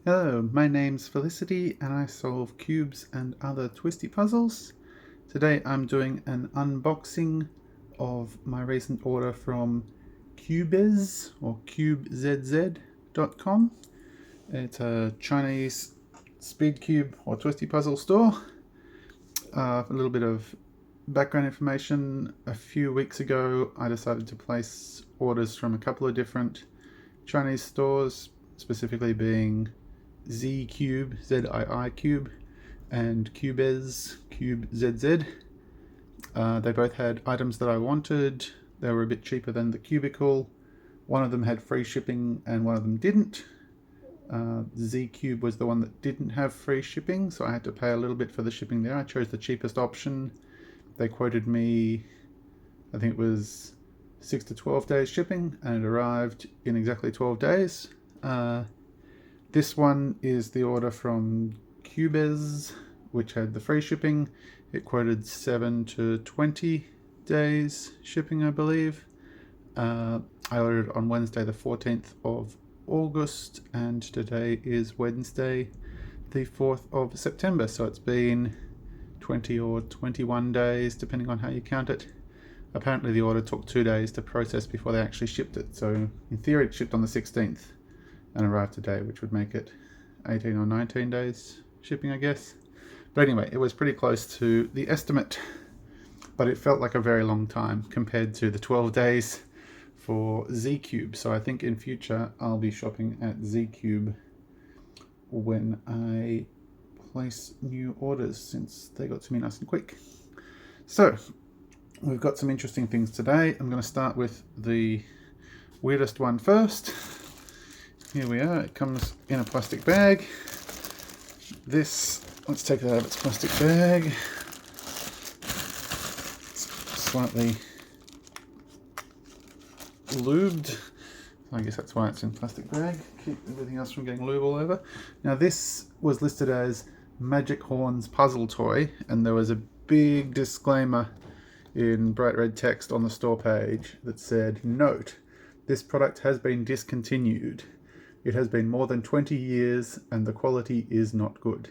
Hello, my name's Felicity and I solve cubes and other twisty puzzles. Today I'm doing an unboxing of my recent order from Cubezz or Cubezz.com. It's a Chinese speed cube or twisty puzzle store. A little bit of background information. A few weeks ago I decided to place orders from a couple of different Chinese stores, specifically being Zcube, Z-I-I Cube, and Cubezz, Cubezz. They both had items that I wanted. They were a bit cheaper than the Cubicle. One of them had free shipping and one of them didn't. Zcube was the one that didn't have free shipping, so I had to pay a little bit for the shipping there. I chose the cheapest option. They quoted me, I think it was 6 to 12 days shipping, and it arrived in exactly 12 days. This one is the order from Cubezz, which had the free shipping. It quoted 7 to 20 days shipping, I believe. I ordered it on Wednesday the 14th of August, and today is Wednesday the 4th of September, so it's been 20 or 21 days, depending on how you count it. Apparently the order took 2 days to process before they actually shipped it, so in theory it shipped on the 16th. And arrived today, which would make it 18 or 19 days shipping, I guess. But anyway, it was pretty close to the estimate, but it felt like a very long time compared to the 12 days for Zcube. So I think in future I'll be shopping at Zcube when I place new orders, since they got to me nice and quick. So we've got some interesting things today. I'm going to start with the weirdest one first. Here we are, it comes in a plastic bag. This, let's take it out of its plastic bag. It's slightly lubed. I guess that's why it's in plastic bag. Keep everything else from getting lube all over. Now this was listed as Magic Horns puzzle toy, and there was a big disclaimer in bright red text on the store page that said, "Note, this product has been discontinued. It has been more than 20 years and the quality is not good.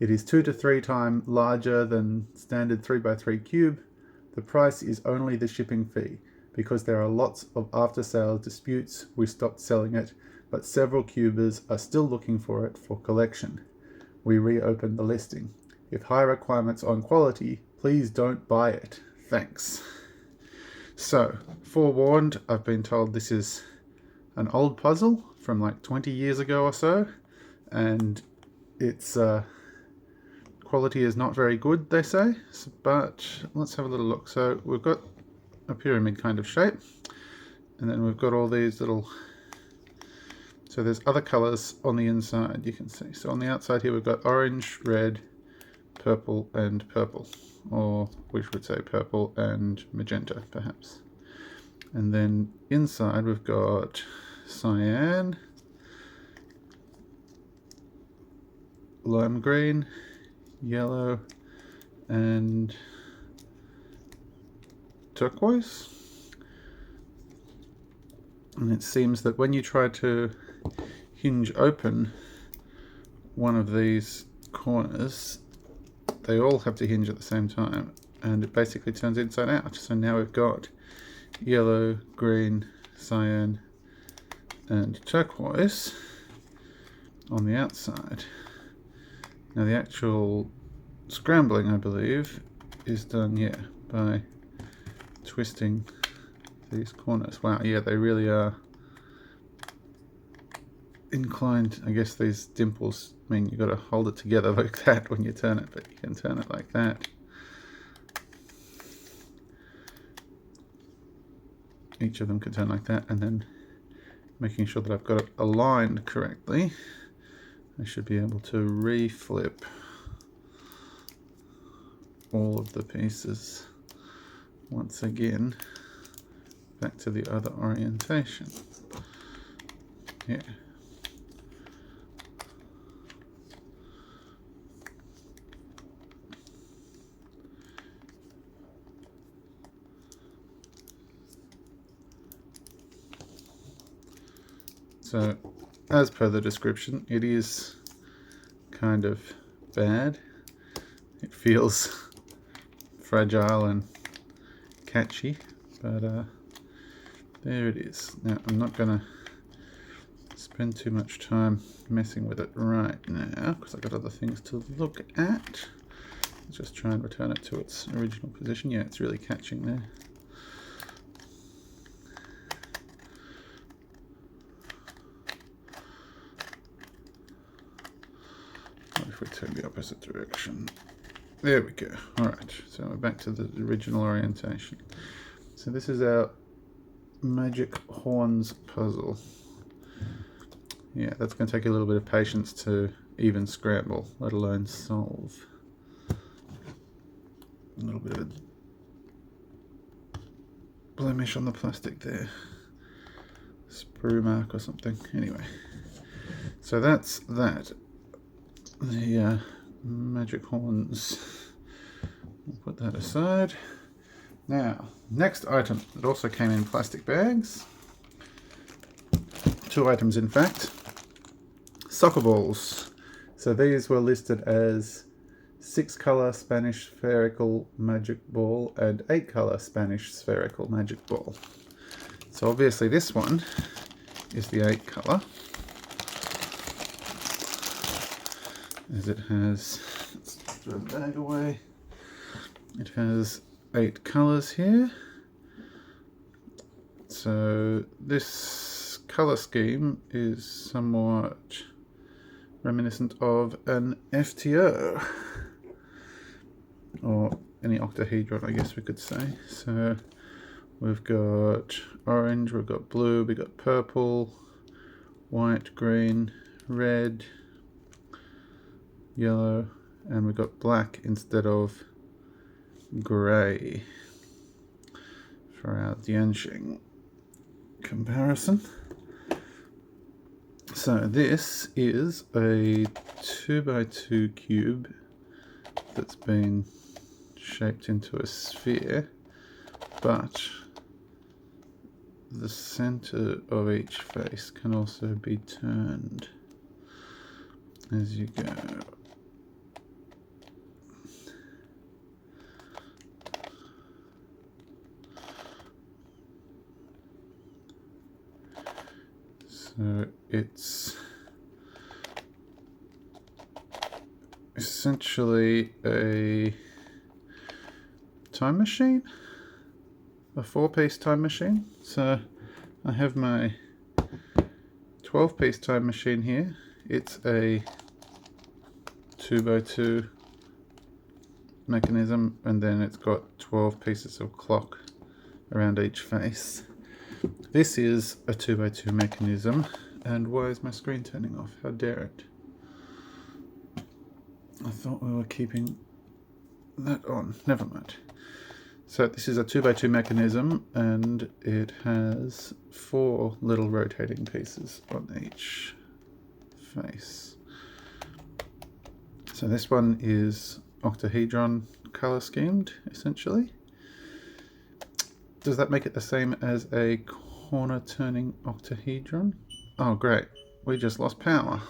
It is 2 to 3 times larger than standard 3x3 cube. The price is only the shipping fee. Because there are lots of after-sales disputes, we stopped selling it, but several cubers are still looking for it for collection. We reopened the listing. If high requirements on quality, please don't buy it. Thanks." So, forewarned, I've been told this is an old puzzle from like 20 years ago or so, and its quality is not very good, they say. But let's have a little look. So we've got a pyramid kind of shape, and then we've got all these little, so there's other colors on the inside, you can see. So on the outside here we've got orange, red, purple, and purple, or we should say purple and magenta perhaps. And then inside we've got cyan, lime green, yellow, and turquoise. And it seems that when you try to hinge open one of these corners, they all have to hinge at the same time, and it basically turns inside out. So now we've got yellow, green, cyan, and turquoise on the outside. Now the actual scrambling, I believe, is done, yeah, by twisting these corners. Wow, yeah, they really are inclined. I guess these dimples mean you've got to hold it together like that when you turn it, but you can turn it like that. Each of them can turn like that, and then making sure that I've got it aligned correctly, I should be able to reflip all of the pieces once again back to the other orientation. Yeah. So as per the description, it is kind of bad. It feels fragile and catchy, but there it is. Now, I'm not going to spend too much time messing with it right now because I've got other things to look at. Let's just try and return it to its original position. Yeah, it's really catching there. What if we turn the opposite direction? There we go. Alright, so we're back to the original orientation. So this is our Magic Horns puzzle. Yeah, that's going to take a little bit of patience to even scramble, let alone solve. A little bit of a blemish on the plastic there. Sprue mark or something. Anyway, so that's that. The Magic Horns. We'll put that aside. Now, next item that also came in plastic bags. 2 items in fact. Soccer balls. So these were listed as 6-color Spanish spherical magic ball and 8-color Spanish spherical magic ball. So obviously this one is the 8-color. As it has, let's throw the bag away. It has 8 colors here. So this color scheme is somewhat reminiscent of an FTO, or any octahedron, I guess we could say. So we've got orange, we've got blue, we've got purple, white, green, red, yellow, and we've got black instead of grey for our Dianxing comparison. So this is a 2x2 cube that's been shaped into a sphere, but the center of each face can also be turned as you go. So it's essentially a time machine, a 4-piece time machine. So I have my 12-piece time machine here. It's a 2x2 mechanism, and then it's got 12 pieces of clock around each face. This is a 2x2 mechanism, and why is my screen turning off? How dare it? I thought we were keeping that on. Never mind. So this is a 2x2 mechanism, and it has 4 little rotating pieces on each face. So this one is Octahedron color schemed, essentially. Does that make it the same as a corner turning octahedron? Oh great, we just lost power.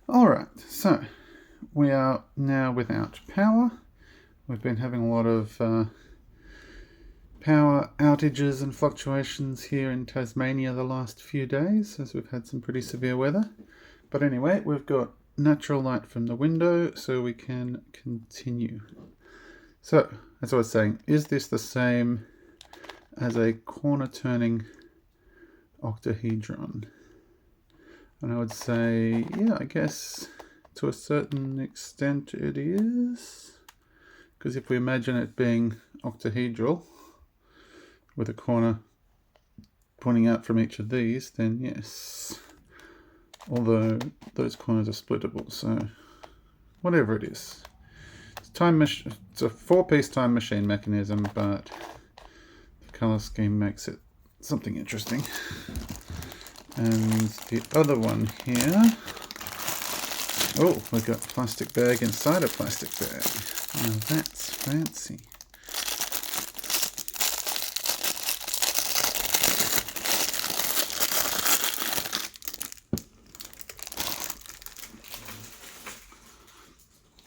Alright, so we are now without power. We've been having a lot of power outages and fluctuations here in Tasmania the last few days, as we've had some pretty severe weather. But anyway, we've got natural light from the window, so we can continue. So, as I was saying, is this the same as a corner turning octahedron? And I would say, yeah, I guess to a certain extent it is. Because if we imagine it being octahedral, with a corner pointing out from each of these, then yes. Although those corners are splittable, so whatever it is. It's a 4-piece time machine mechanism, but the color scheme makes it something interesting. And the other one here, oh, we've got a plastic bag inside a plastic bag. Now that's fancy.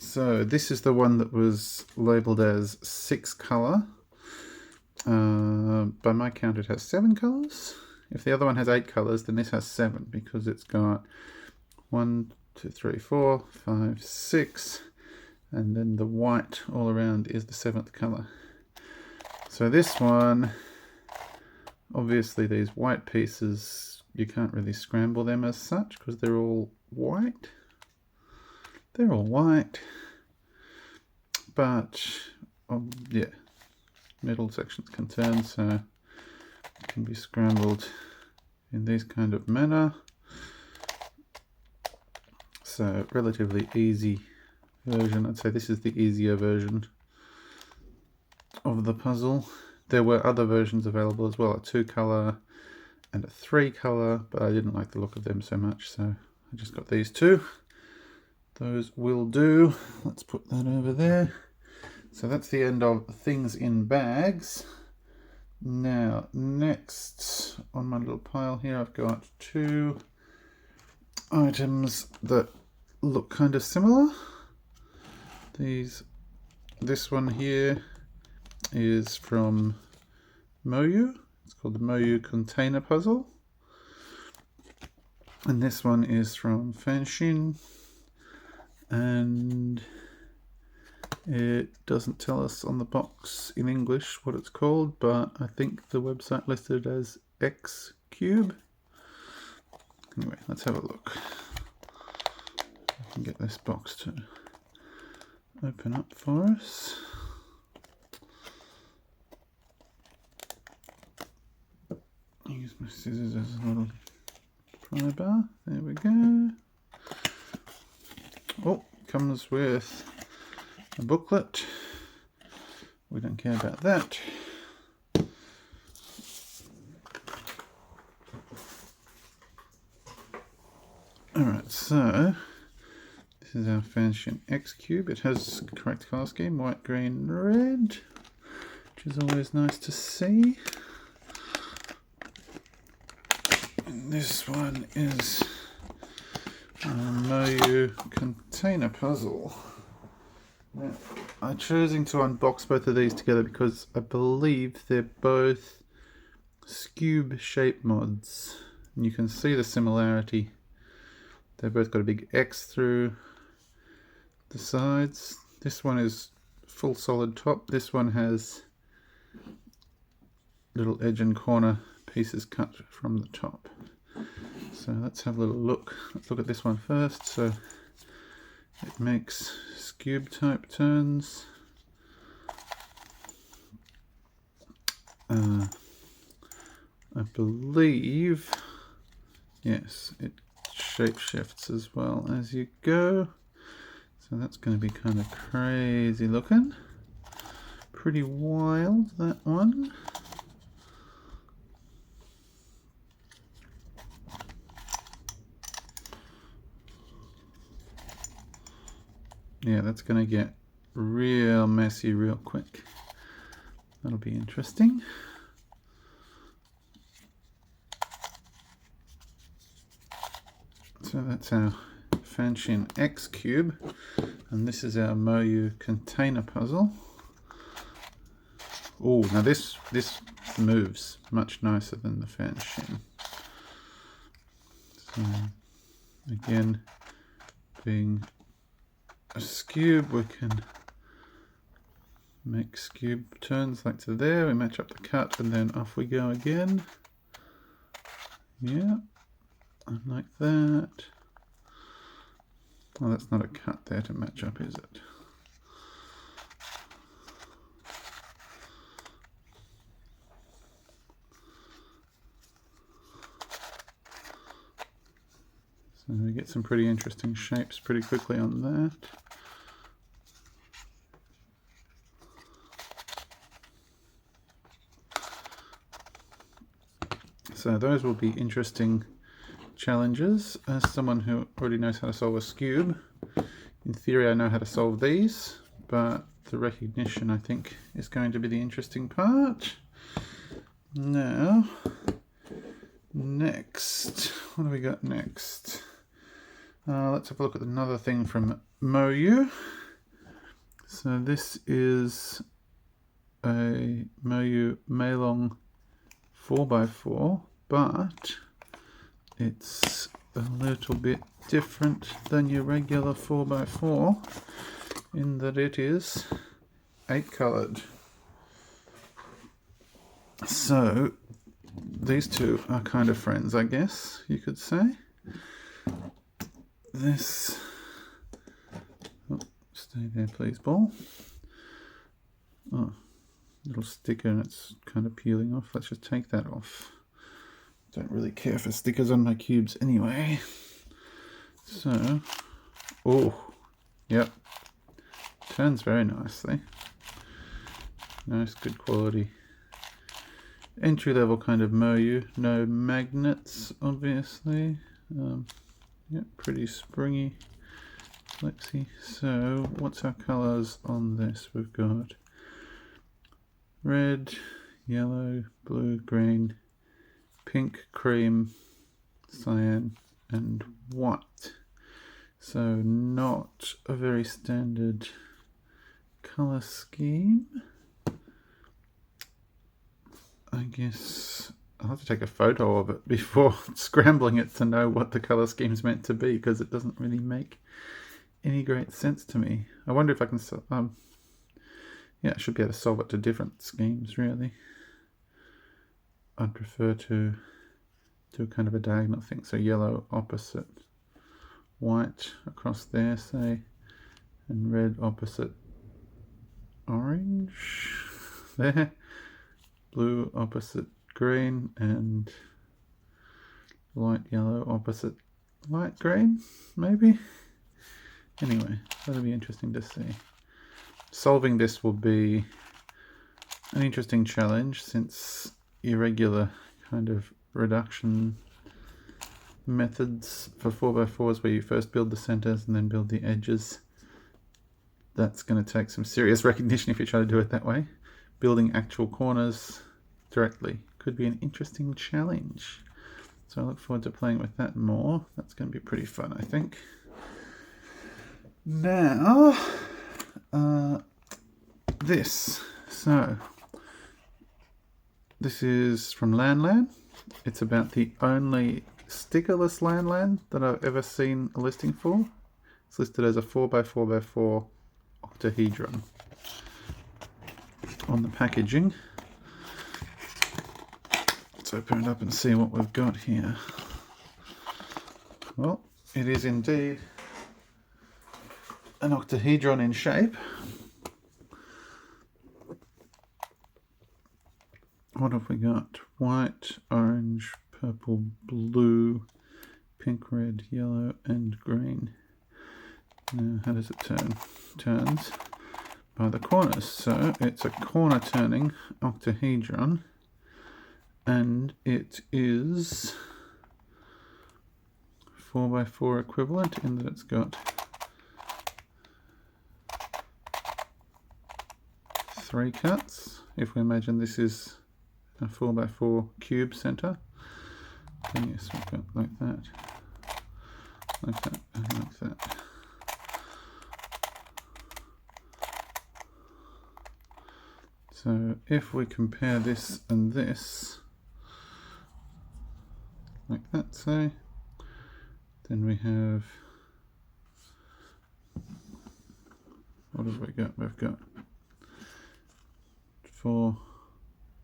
So this is the one that was labelled as 6 colour. By my count it has 7 colours. If the other one has 8 colours, then this has 7 because it's got 1, 2, 3, 4, 5, 6, and then the white all around is the 7th colour. So this one, obviously these white pieces, you can't really scramble them as such because they're all white. They're all white, but yeah, middle sections can turn, so it can be scrambled in this kind of manner. So relatively easy version. I'd say this is the easier version of the puzzle. There were other versions available as well, a 2 colour and a 3 colour, but I didn't like the look of them so much, so I just got these 2. Those will do. Let's put that over there. So that's the end of things in bags. Now, next on my little pile here, I've got 2 items that look kind of similar. This one here is from MoYu. It's called the MoYu Container Puzzle. And this one is from FanXin. And it doesn't tell us on the box in English what it's called, but I think the website listed it as Skewb. Anyway, let's have a look. I can get this box to open up for us. Use my scissors as a little pry bar. There we go. Oh, comes with a booklet. We don't care about that. Alright, so this is our FanXin Skewb. It has correct colour scheme, white, green, red, which is always nice to see. And this one is a MoYu Container Puzzle. Now, I'm choosing to unbox both of these together because I believe they're both Skewb Shapemods. And you can see the similarity. They've both got a big X through the sides. This one is full solid top. This one has little edge and corner pieces cut from the top. So let's have a little look. Let's look at this one first. So it makes Skewb type turns. I believe, yes, it shape shifts as well as you go. So that's going to be kind of crazy looking. Pretty wild, that one. Yeah, that's going to get real messy real quick. That'll be interesting. So that's our FanXin Skewb, and this is our MoYu Container Puzzle. Oh, now this moves much nicer than the FanXin. So again, being a Skewb, we can make Skewb turns like to there. We match up the cut, and then off we go again. Yeah. And like that. Well, that's not a cut there to match up, is it? So we get some pretty interesting shapes pretty quickly on that. So those will be interesting challenges. As someone who already knows how to solve a Skewb, in theory I know how to solve these, but the recognition I think is going to be the interesting part. Now, next, what do we got next? Let's have a look at another thing from MoYu. So this is a MoYu Meilong 4x4, but it's a little bit different than your regular 4x4 in that it is 8 coloured. So these two are kind of friends, I guess you could say. This, oh, stay there please, ball. Oh, little sticker and it's kind of peeling off. Let's just take that off. Don't really care for stickers on my cubes anyway. So, oh, yep, turns very nicely. Nice, good quality. Entry level kind of MoYu, no magnets obviously. Yep, pretty springy, flexy. So what's our colours on this? We've got red, yellow, blue, green, pink, cream, cyan and white. So not a very standard colour scheme. I guess I'll have to take a photo of it before scrambling it to know what the colour scheme's meant to be, because it doesn't really make any great sense to me. I wonder if I can, yeah, I should be able to solve it to different schemes really. I'd prefer to do kind of a diagonal thing, so yellow opposite white across there, say, and red opposite orange there. Blue opposite green and light yellow opposite light green, maybe? Anyway, that'll be interesting to see. Solving this will be an interesting challenge, since irregular kind of reduction methods for 4x4s where you first build the centers and then build the edges, that's going to take some serious recognition if you try to do it that way. Building actual corners directly could be an interesting challenge. So I look forward to playing with that more. That's going to be pretty fun, I think. Now, this. So, this is from LanLan. It's about the only stickerless LanLan that I've ever seen a listing for. It's listed as a 4x4x4 Octahedron on the packaging. Let's open it up and see what we've got here. Well, it is indeed an Octahedron in shape. What have we got? White, orange, purple, blue, pink, red, yellow and green. Now, how does it turn? Turns by the corners. So it's a corner turning Octahedron, and it is 4x4 equivalent in that it's got 3 cuts. If we imagine this is a 4x4 cube center, then yes, we've got like that, like that, and like that. So if we compare this and this, like that, say, then we have, what have we got? We've got 4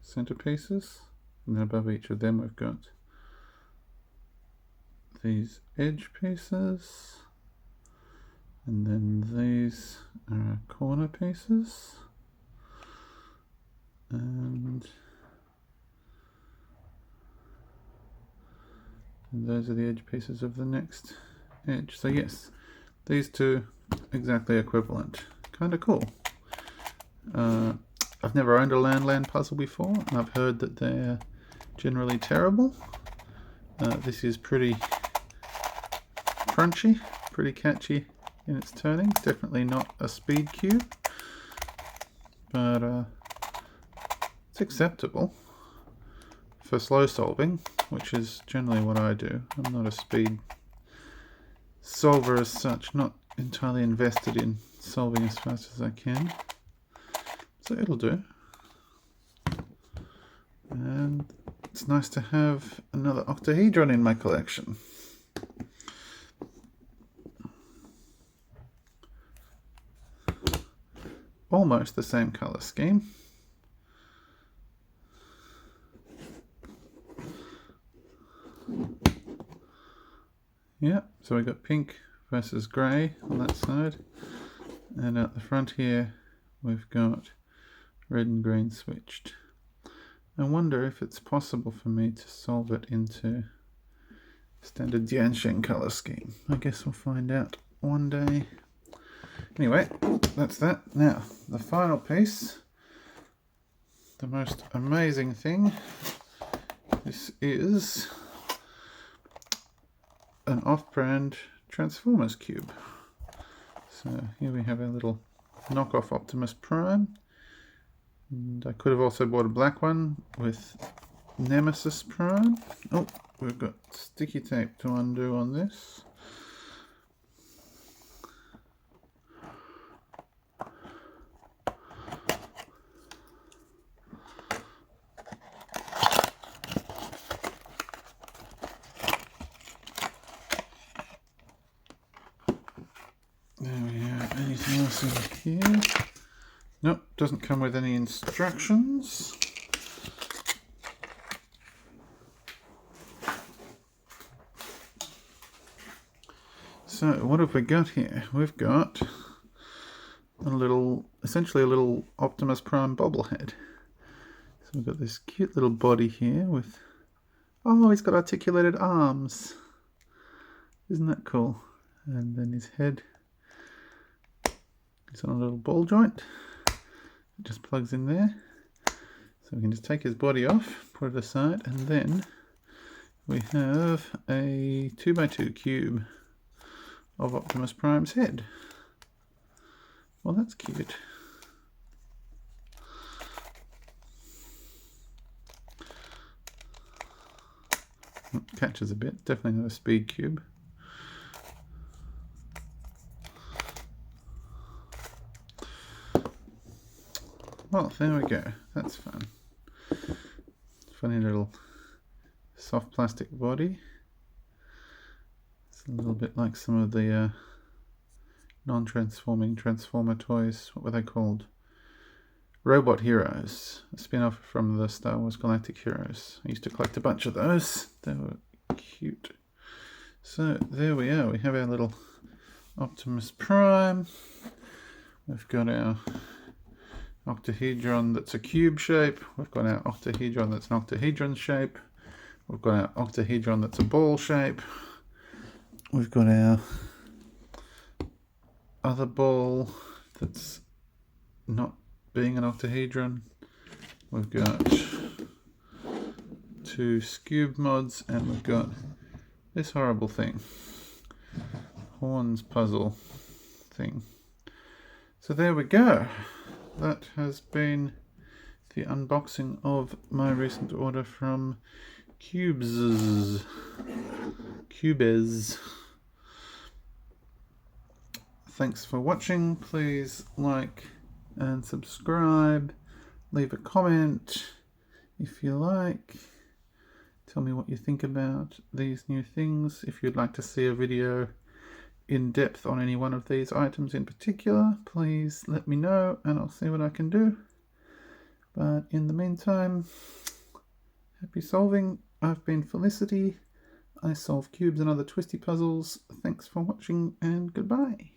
centerpieces, and then above each of them we've got these edge pieces, and then these are corner pieces, and those are the edge pieces of the next edge. So yes, these two exactly equivalent. Kind of cool. I've never owned a LanLan puzzle before, and I've heard that they're generally terrible. This is pretty crunchy, pretty catchy in its turning. Definitely not a speed cube, but it's acceptable for slow solving, which is generally what I do. I'm not a speed solver as such, not entirely invested in solving as fast as I can. So it'll do. And it's nice to have another Octahedron in my collection. Almost the same color scheme. Yeah, so we got pink versus grey on that side, and at the front here we've got red and green switched. I wonder if it's possible for me to solve it into standard Jianshen color scheme. I guess we'll find out one day. Anyway, that's that. Now, the final piece, the most amazing thing. This is an off-brand Transformers cube. So here we have a little knockoff Optimus Prime. And I could have also bought a black one with Nemesis Prime. Oh, we've got sticky tape to undo on this. There we have anything else in here. Nope, doesn't come with any instructions. So what have we got here? We've got a little, essentially a little Optimus Prime bobblehead. So we've got this cute little body here with, oh, he's got articulated arms. Isn't that cool? And then his head is on a little ball joint. It just plugs in there. So we can just take his body off, put it aside, and then we have a 2x2 cube of Optimus Prime's head. Well, that's cute. Catches a bit, definitely not a speed cube. Well, there we go. That's fun. Funny little soft plastic body. It's a little bit like some of the non-transforming Transformer toys. What were they called? Robot Heroes. A spin-off from the Star Wars Galactic Heroes. I used to collect a bunch of those. They were cute. So there we are. We have our little Optimus Prime. We've got our Octahedron that's a cube shape. We've got our Octahedron that's an octahedron shape. We've got our Octahedron that's a ball shape. We've got our other ball that's not being an octahedron. We've got two Skewb mods, and we've got this horrible thing. Horns puzzle thing. So there we go. That has been the unboxing of my recent order from Cubezz. Thanks for watching. Please like and subscribe. Leave a comment if you like. Tell me what you think about these new things. If you'd like to see a video in depth on any one of these items in particular, please let me know and I'll see what I can do. But in the meantime, happy solving. I've been Felicity. I solve cubes and other twisty puzzles. Thanks for watching and goodbye.